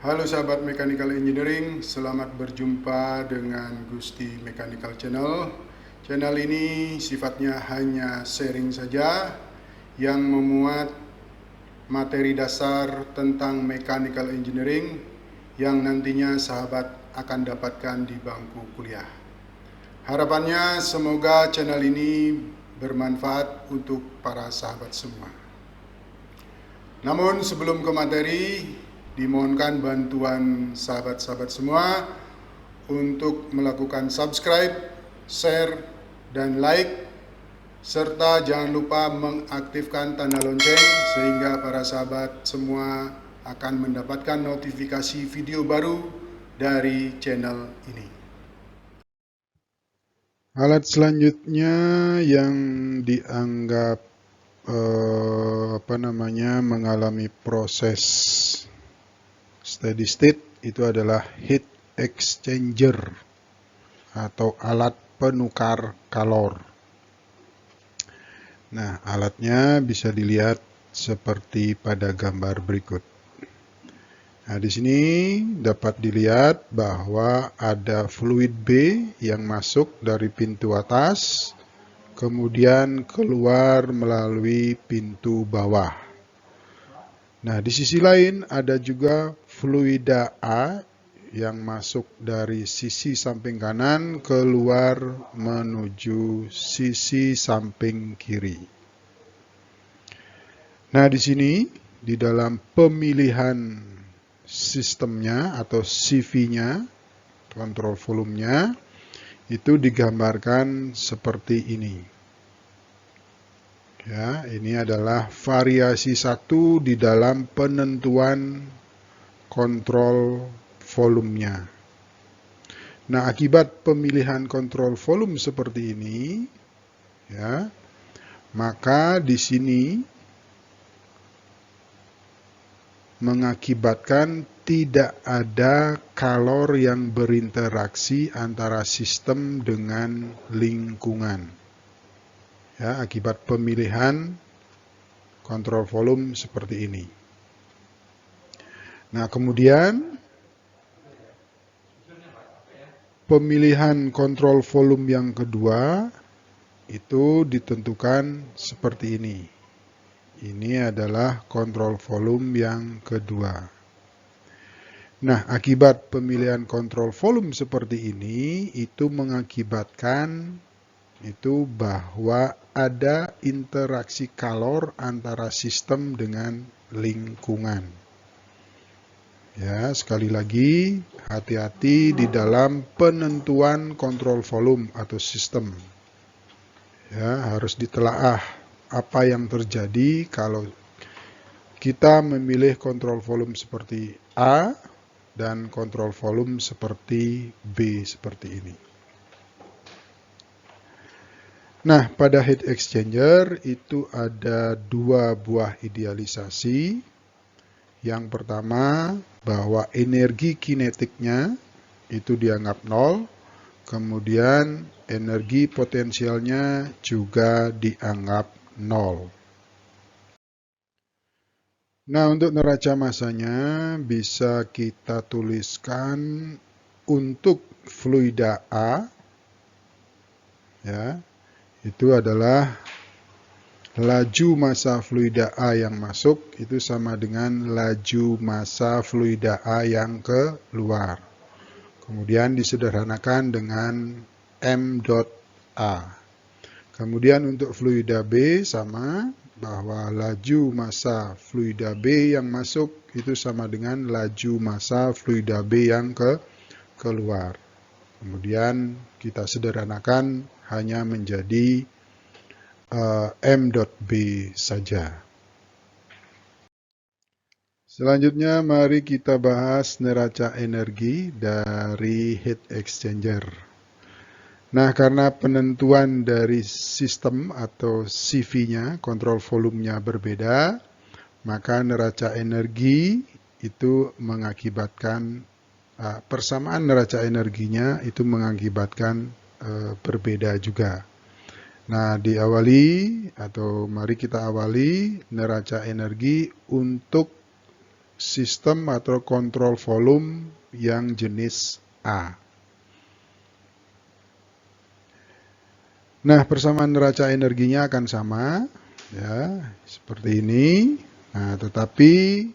Halo sahabat Mechanical Engineering, selamat berjumpa dengan Gusti Mechanical Channel. Channel ini sifatnya hanya sharing saja yang memuat materi dasar tentang Mechanical Engineering yang nantinya sahabat akan dapatkan di bangku kuliah. Harapannya semoga channel ini bermanfaat untuk para sahabat semua. Namun sebelum ke materi, dimohonkan bantuan sahabat-sahabat semua untuk melakukan subscribe, share, dan like, serta jangan lupa mengaktifkan tanda lonceng sehingga para sahabat semua akan mendapatkan notifikasi video baru dari channel ini. Alat selanjutnya yang dianggap mengalami proses steady state itu adalah heat exchanger atau alat penukar kalor. Nah, alatnya bisa dilihat seperti pada gambar berikut. Nah, di sini dapat dilihat bahwa ada fluid B yang masuk dari pintu atas, kemudian keluar melalui pintu bawah. Nah, di sisi lain ada juga fluida A yang masuk dari sisi samping kanan keluar menuju sisi samping kiri. Nah, di sini di dalam pemilihan sistemnya atau CV-nya, kontrol volumenya, itu digambarkan seperti ini. Ya, ini adalah variasi satu di dalam penentuan kontrol volumenya. Nah, akibat pemilihan kontrol volume seperti ini, ya, maka di sini mengakibatkan tidak ada kalor yang berinteraksi antara sistem dengan lingkungan. Ya, akibat pemilihan kontrol volume seperti ini. Nah, kemudian pemilihan kontrol volume yang kedua itu ditentukan seperti ini. Ini adalah kontrol volume yang kedua. Nah, akibat pemilihan kontrol volume seperti ini itu mengakibatkan itu bahwa ada interaksi kalor antara sistem dengan lingkungan. Ya, sekali lagi, hati-hati di dalam penentuan kontrol volume atau sistem. Ya, harus ditelaah apa yang terjadi kalau kita memilih kontrol volume seperti A dan kontrol volume seperti B seperti ini. Nah, pada heat exchanger itu ada dua buah idealisasi. Yang pertama, bahwa energi kinetiknya itu dianggap nol, kemudian energi potensialnya juga dianggap nol. Nah, untuk neraca masanya bisa kita tuliskan untuk fluida A, ya, itu adalah laju massa fluida A yang masuk itu sama dengan laju massa fluida A yang keluar. Kemudian disederhanakan dengan M dot A. Kemudian untuk fluida B sama, bahwa laju massa fluida B yang masuk itu sama dengan laju massa fluida B yang keluar. Kemudian kita sederhanakan hanya menjadi M dot B saja. Selanjutnya mari kita bahas neraca energi dari heat exchanger. Nah, karena penentuan dari sistem atau CV-nya, kontrol volumenya berbeda, maka neraca energi itu mengakibatkan persamaan neraca energinya itu mengakibatkan berbeda juga. Nah, mari kita awali neraca energi untuk sistem atau kontrol volume yang jenis A. Nah, persamaan neraca energinya akan sama, ya, seperti ini. Nah, tetapi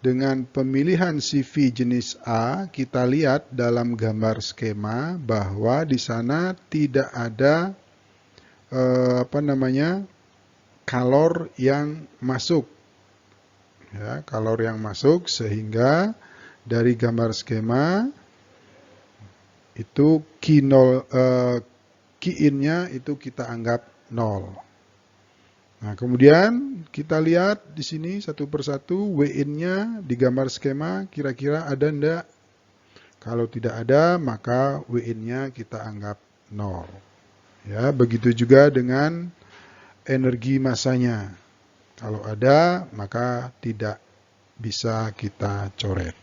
dengan pemilihan CV jenis A, kita lihat dalam gambar skema bahwa di sana tidak ada kalor yang masuk. Ya, kalor yang masuk, sehingga dari gambar skema itu Q-in-nya itu kita anggap 0. Nah, kemudian kita lihat di sini satu persatu W-in-nya di gambar skema kira-kira ada enggak? Kalau tidak ada, maka W-in-nya kita anggap 0. Ya, begitu juga dengan energi massanya. Kalau ada, maka tidak bisa kita coret.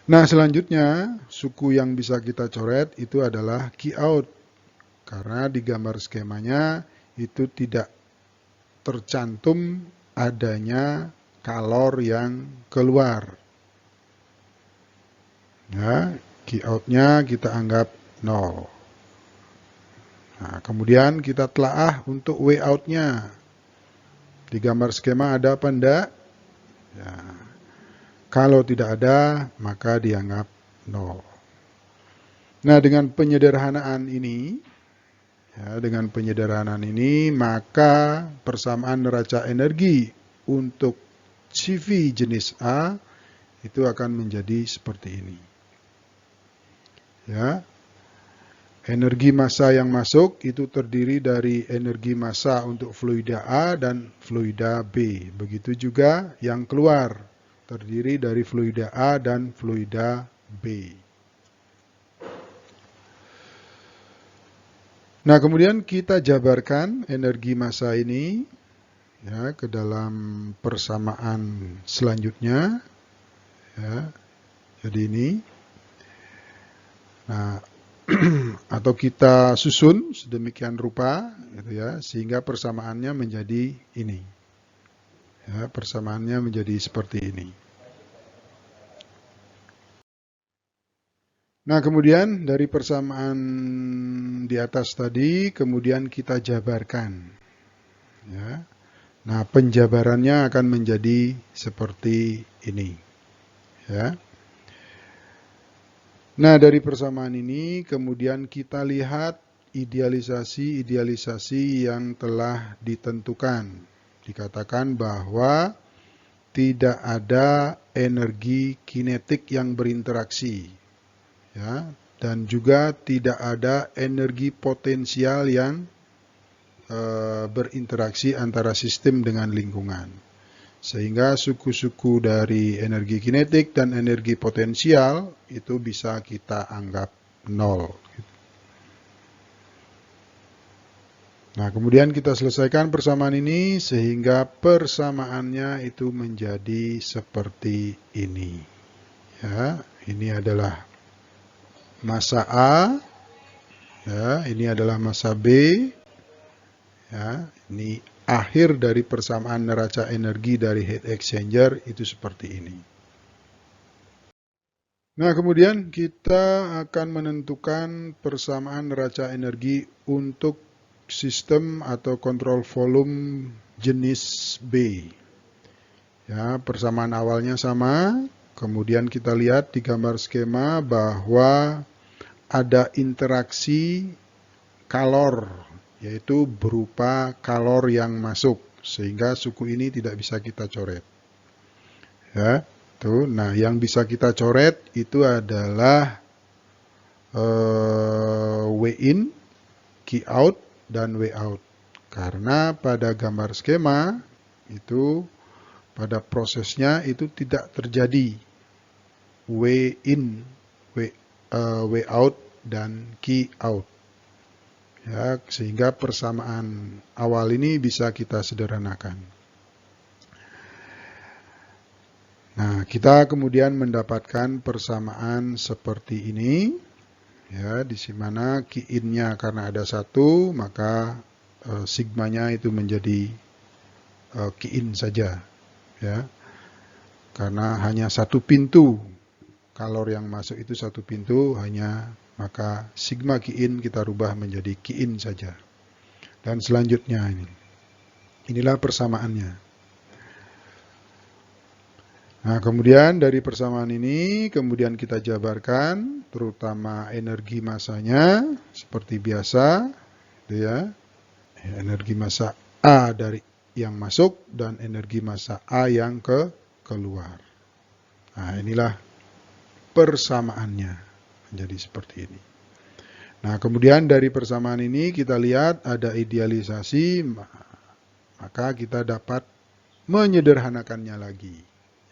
Nah, selanjutnya, suku yang bisa kita coret itu adalah Q-out. Karena di gambar skemanya itu tidak tercantum adanya kalor yang keluar. Ya, Q-out-nya kita anggap 0. Nah, kemudian kita telaah untuk W-out-nya. Di gambar skema ada apa enggak? Ya. Kalau tidak ada, maka dianggap 0. Nah, dengan penyederhanaan ini, maka persamaan neraca energi untuk CV jenis A itu akan menjadi seperti ini. Ya. Energi massa yang masuk itu terdiri dari energi massa untuk fluida A dan fluida B. Begitu juga yang keluar terdiri dari fluida A dan fluida B. Nah, kemudian kita jabarkan energi massa ini ya ke dalam persamaan selanjutnya. Ya. Jadi ini. Nah, atau kita susun sedemikian rupa gitu ya, sehingga persamaannya menjadi ini. Ya, persamaannya menjadi seperti ini. Nah, kemudian dari persamaan di atas tadi, kemudian kita jabarkan. Ya. Nah, penjabarannya akan menjadi seperti ini. Ya. Nah, dari persamaan ini kemudian kita lihat idealisasi yang telah ditentukan. Dikatakan bahwa tidak ada energi kinetik yang berinteraksi, ya, dan juga tidak ada energi potensial yang berinteraksi antara sistem dengan lingkungan. Sehingga suku-suku dari energi kinetik dan energi potensial itu bisa kita anggap 0. Nah, kemudian kita selesaikan persamaan ini sehingga persamaannya itu menjadi seperti ini. Ya, ini adalah massa A, ya, ini adalah massa B, ya, ini akhir dari persamaan neraca energi dari heat exchanger itu seperti ini. Nah, kemudian kita akan menentukan persamaan neraca energi untuk sistem atau kontrol volume jenis B. Ya, persamaan awalnya sama. Kemudian kita lihat di gambar skema bahwa ada interaksi kalor, yaitu berupa kalor yang masuk, sehingga suku ini tidak bisa kita coret. Ya, tuh. Nah, yang bisa kita coret itu adalah W-in, Q-out, dan W-out. Karena pada gambar skema itu pada prosesnya itu tidak terjadi W-in, W-out, dan Q-out. Ya, sehingga persamaan awal ini bisa kita sederhanakan. Nah, kita kemudian mendapatkan persamaan seperti ini. Ya, di mana Q-in-nya karena ada 1, maka sigmanya itu menjadi Q-in saja. Ya. karena hanya satu pintu. Kalor yang masuk itu satu pintu, maka sigma Qin kita rubah menjadi Qin saja. Dan selanjutnya inilah persamaannya. Nah, kemudian dari persamaan ini, kemudian kita jabarkan, terutama energi masanya, seperti biasa, gitu ya. Energi massa A dari yang masuk, dan energi massa A yang keluar. Nah, inilah persamaannya menjadi seperti ini. Nah, kemudian dari persamaan ini kita lihat ada idealisasi, maka kita dapat menyederhanakannya lagi,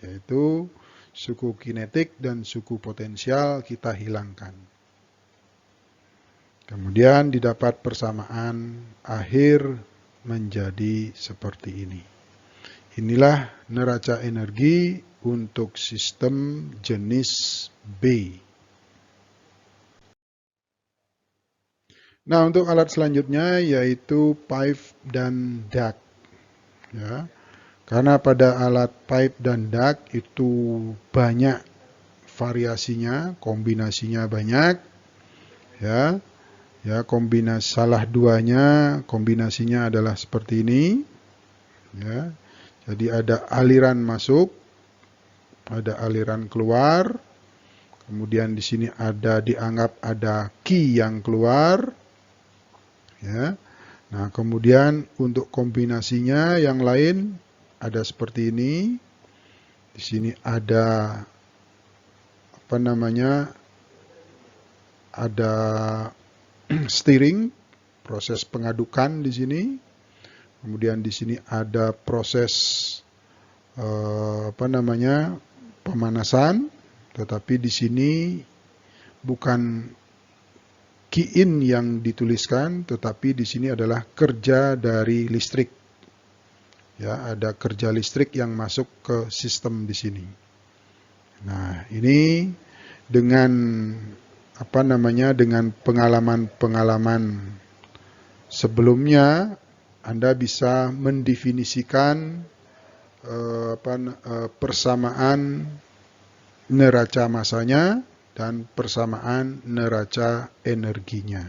yaitu suku kinetik dan suku potensial kita hilangkan. Kemudian didapat persamaan akhir menjadi seperti ini. Inilah neraca energi untuk sistem jenis B. Nah, untuk alat selanjutnya yaitu pipe dan duct. Ya, karena pada alat pipe dan duct itu banyak variasinya, kombinasinya banyak. Ya, kombinasi salah duanya kombinasinya adalah seperti ini. Ya, jadi ada aliran masuk, ada aliran keluar, kemudian di sini dianggap ada key yang keluar, ya. Nah, kemudian untuk kombinasinya yang lain ada seperti ini. Di sini ada ada steering, proses pengadukan di sini. Kemudian di sini ada proses pemanasan, tetapi di sini bukan Qin yang dituliskan, tetapi di sini adalah kerja dari listrik. Ya, ada kerja listrik yang masuk ke sistem di sini. Nah, ini dengan dengan pengalaman-pengalaman sebelumnya, Anda bisa mendefinisikan persamaan neraca massanya dan persamaan neraca energinya.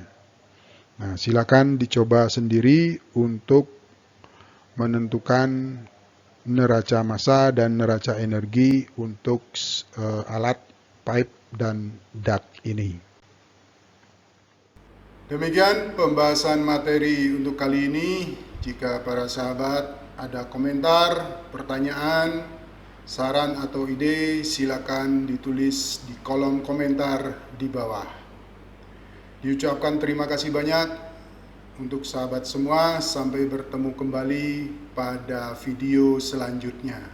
Nah, silakan dicoba sendiri untuk menentukan neraca massa dan neraca energi untuk alat pipe dan duct ini. Demikian pembahasan materi untuk kali ini. Jika para sahabat ada komentar, pertanyaan, saran atau ide, silakan ditulis di kolom komentar di bawah. Diucapkan terima kasih banyak untuk sahabat semua. Sampai bertemu kembali pada video selanjutnya.